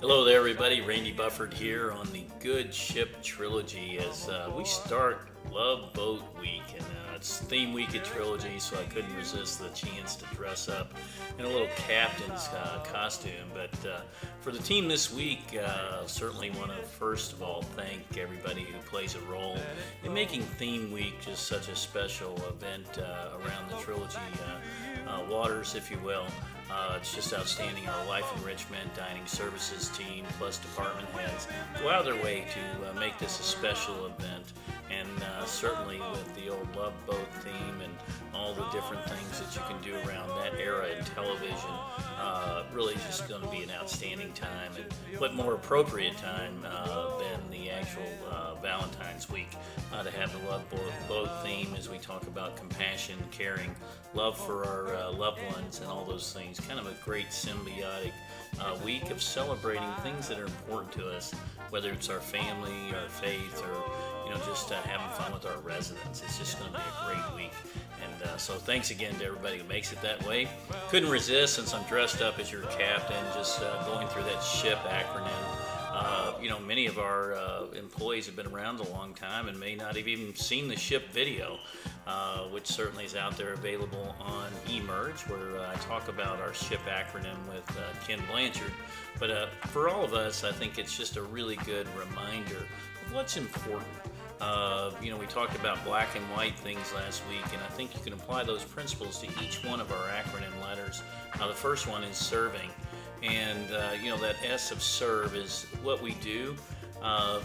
Hello there, everybody. Randy Bufford here on the Good Ship Trilogy as we start Love Boat Week. And it's theme week at Trilogy, so I couldn't resist the chance to dress up in a little captain's costume. But for the team this week, certainly want to first of all thank everybody who plays a role in making theme week just such a special event around the Trilogy waters, if you will. It's just outstanding. Our Life Enrichment Dining Services team plus department heads go out of their way to make this a special event, and certainly with the old Love Boat theme and all the different things that you can do around that era in television, really just going to be an outstanding time. And what more appropriate time than the actual Valentine's week to have the Love Boat theme as we talk about compassion, caring, love for our loved ones, and all those things. Kind of a great symbiotic week of celebrating things that are important to us, whether it's our family, our faith, or just having fun with our residents. It's just going to be a great week. And so thanks again to everybody who makes it that way. Couldn't resist, since I'm dressed up as your captain, just going through that SHIP acronym. Many of our employees have been around a long time and may not have even seen the SHIP video, which certainly is out there available on eMerge, where I talk about our SHIP acronym with Ken Blanchard. But for all of us, I think it's just a really good reminder of what's important. We talked about black and white things last week, and I think you can apply those principles to each one of our acronym letters. The first one is serving, and that S of serve is what we do.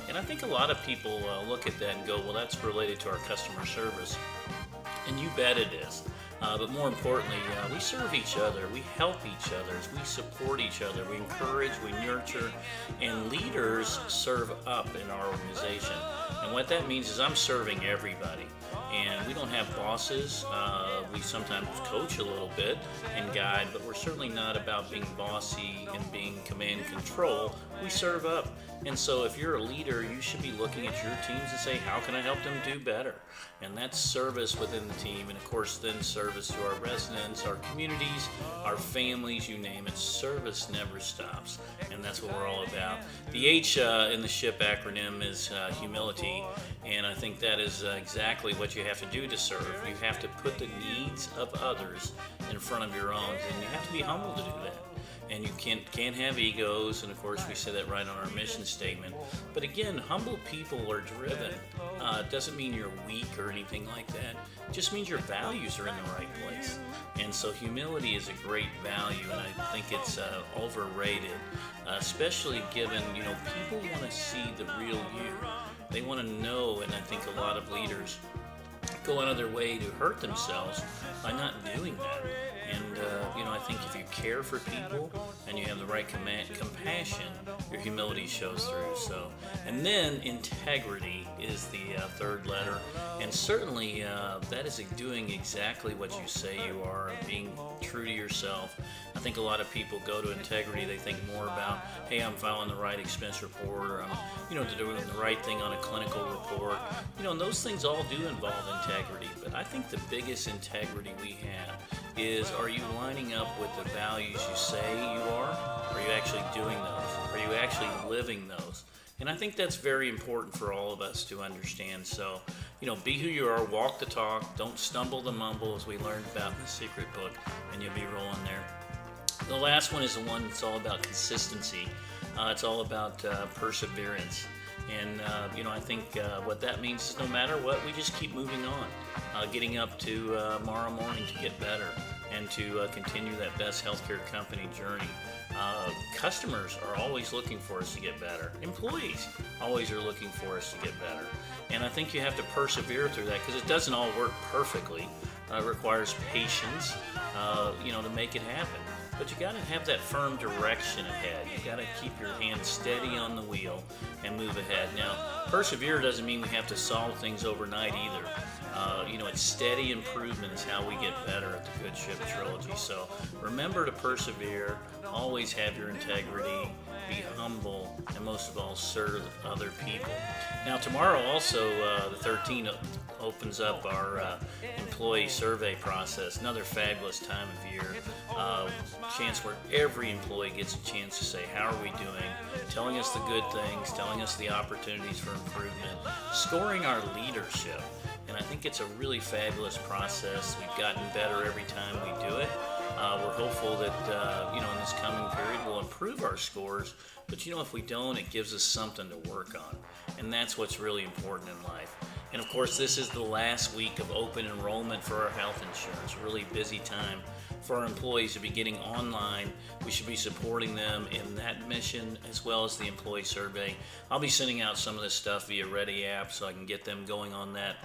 And I think a lot of people look at that and go, well, that's related to our customer service. And you bet it is. But more importantly, we serve each other, we help each other, we support each other, we encourage, we nurture, and leaders serve up in our organization. And what that means is I'm serving everybody. And we don't have bosses. We sometimes coach a little bit and guide, but we're certainly not about being bossy and being command and control. We serve up. And so if you're a leader, you should be looking at your teams and say, how can I help them do better? And that's service within the team, and of course then service to our residents, our communities, our families, you name it. Service never stops, and that's what we're all about. The H in the SHIP acronym is humility, and I think that is exactly what you have to do to serve. You have to put the needs of others in front of your own, and you have to be humble to do that. And you can't have egos, and of course we say that right on our mission statement. But again, humble people are driven. It doesn't mean you're weak or anything like that. It just means your values are in the right place. And so humility is a great value, and I think it's overrated, especially given, people want to see the real you. They want to know, and I think a lot of leaders go out of their way to hurt themselves by not doing that. And I think if you care for people and you have the right compassion, your humility shows through. So, and then integrity is the third letter, and certainly that is doing exactly what you say you are, being true to yourself. I think a lot of people go to integrity, they think more about, hey, I'm filing the right expense report, or I'm doing the right thing on a clinical report. And those things all do involve integrity. But I think the biggest integrity we have is, are you lining up with the values you say you are? Are you actually doing those? Are you actually living those? And I think that's very important for all of us to understand. So, be who you are, walk the talk, don't stumble the mumble, as we learned about in the secret book, and you'll be rolling there. The last one is the one that's all about consistency. It's all about perseverance. And, I think what that means is no matter what, we just keep moving on, getting up to tomorrow morning to get better and to continue that best healthcare company journey. Customers are always looking for us to get better. Employees always are looking for us to get better. And I think you have to persevere through that, because it doesn't all work perfectly. It requires patience, to make it happen. But you got to have that firm direction ahead. You got to keep your hand steady on the wheel and move ahead. Now, persevere doesn't mean we have to solve things overnight either. It's steady improvement is how we get better at the Good Ship Trilogy. So remember to persevere, always have your integrity, be humble, and most of all, serve other people. Now, tomorrow also, the 13th, opens up our employee survey process. Another fabulous time of year. Chance where every employee gets a chance to say, how are we doing? Telling us the good things, telling us the opportunities for improvement, scoring our leadership. And I think it's a really fabulous process. We've gotten better every time we do it. We're hopeful that in this coming period we'll improve our scores. But if we don't, it gives us something to work on. And that's what's really important in life. And of course, this is the last week of open enrollment for our health insurance. A really busy time for our employees to be getting online. We should be supporting them in that mission as well as the employee survey. I'll be sending out some of this stuff via Ready app so I can get them going on that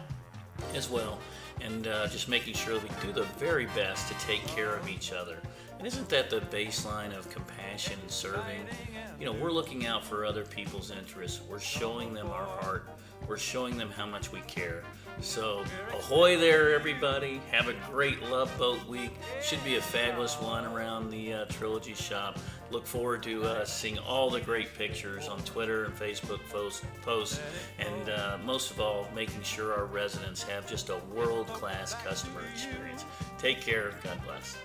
as well, and just making sure that we do the very best to take care of each other. And isn't that the baseline of compassion and serving? We're looking out for other people's interests. We're showing them our heart. We're showing them how much we care. So, ahoy there, everybody. Have a great Love Boat Week. Should be a fabulous one around the Trilogy shop. Look forward to seeing all the great pictures on Twitter and Facebook posts, and most of all, making sure our residents have just a world-class customer experience. Take care. God bless.